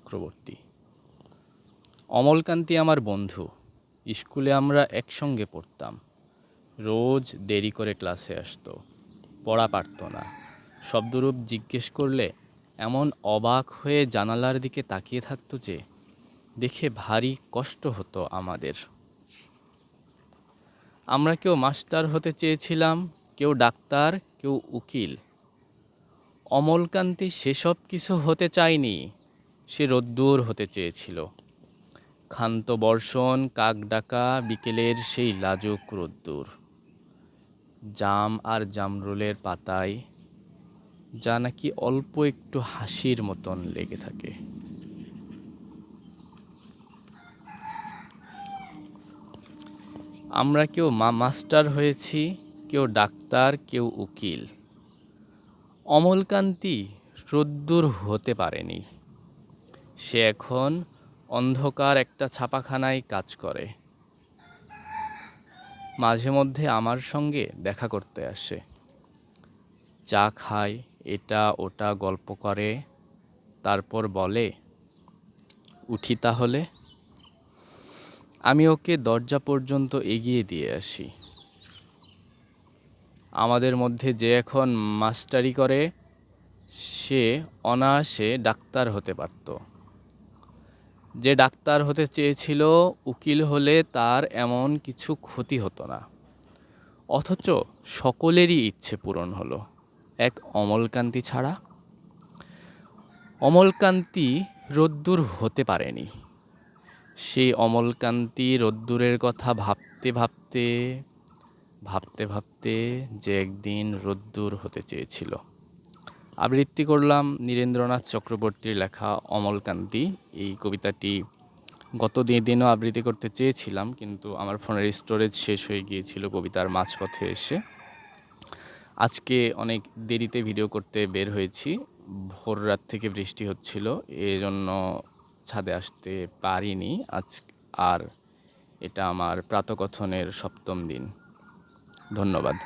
চক্রবর্তী। অমলকান্তি আমার বন্ধু। স্কুলে আমরা একসঙ্গে পড়তাম। রোজ দেরি করে ক্লাসে আসতো, পড়া পারত না। শব্দরূপ জিজ্ঞেস করলে এমন অবাক হয়ে জানালার দিকে তাকিয়ে থাকতো যে দেখে ভারী কষ্ট হতো আমাদের। আমরা কেউ মাস্টার হতে চেয়েছিলাম, কেউ ডাক্তার, কেউ উকিল। অমলকান্তি সেসব কিছু হতে চায়নি। সে রোদ্দুর হতে চেয়েছিল। ক্ষান্ত বর্ষণ, কাক ডাকা বিকেলের সেই লাজুক রোদ্দুর, জাম আর জামরুলের পাতায় যা নাকি অল্প একটু হাসির মতন লেগে থাকে। আমরা কেউ মাস্টার হয়েছি, কেউ ডাক্তার, কেউ উকিল। অমলকান্তি রোদ্দুর হতে পারেনি। সে এখন অন্ধকার একটা ছাপাখানায় কাজ করে। মাঝে মধ্যে আমার সঙ্গে দেখা করতে আসে। চা খায়, এটা ওটা গল্প করে, তারপর বলে, উঠি তাহলে। আমি ওকে দরজা পর্যন্ত এগিয়ে দিয়ে আসি। আমাদের মধ্যে যে এখন মাস্টারি করে সে অনায়াসে ডাক্তার হতে পারত। যে ডাক্তার হতে চেয়েছিল উকিল হলে তার এমন কিছু ক্ষতি হতো না। অথচ সকলেরই ইচ্ছে পূরণ হলো, এক অমলকান্তি ছাড়া। অমলকান্তি রোদ্দুর হতে পারেনি। সেই অমলকান্তি রোদ্দুরের কথা ভাবতে ভাবতে ভাবতে ভাবতে যে একদিন রোদ্দুর হতে চেয়েছিল। আবৃত্তি করলাম নীরেন্দ্রনাথ চক্রবর্তীর লেখা অমলকান্তি। এই কবিতাটি গত দিনও আবৃত্তি করতে চেয়েছিলাম, কিন্তু আমার ফোনের স্টোরেজ শেষ হয়ে গিয়েছিল কবিতার মাঝপথে এসে। আজকে অনেক দেরিতে ভিডিও করতে বের হয়েছি। ভোর রাত থেকে বৃষ্টি হচ্ছিল, এজন্য ছাদে আসতে পারিনি আজ। আর এটা আমার প্রাতঃকথনের 7ম দিন। ধন্যবাদ।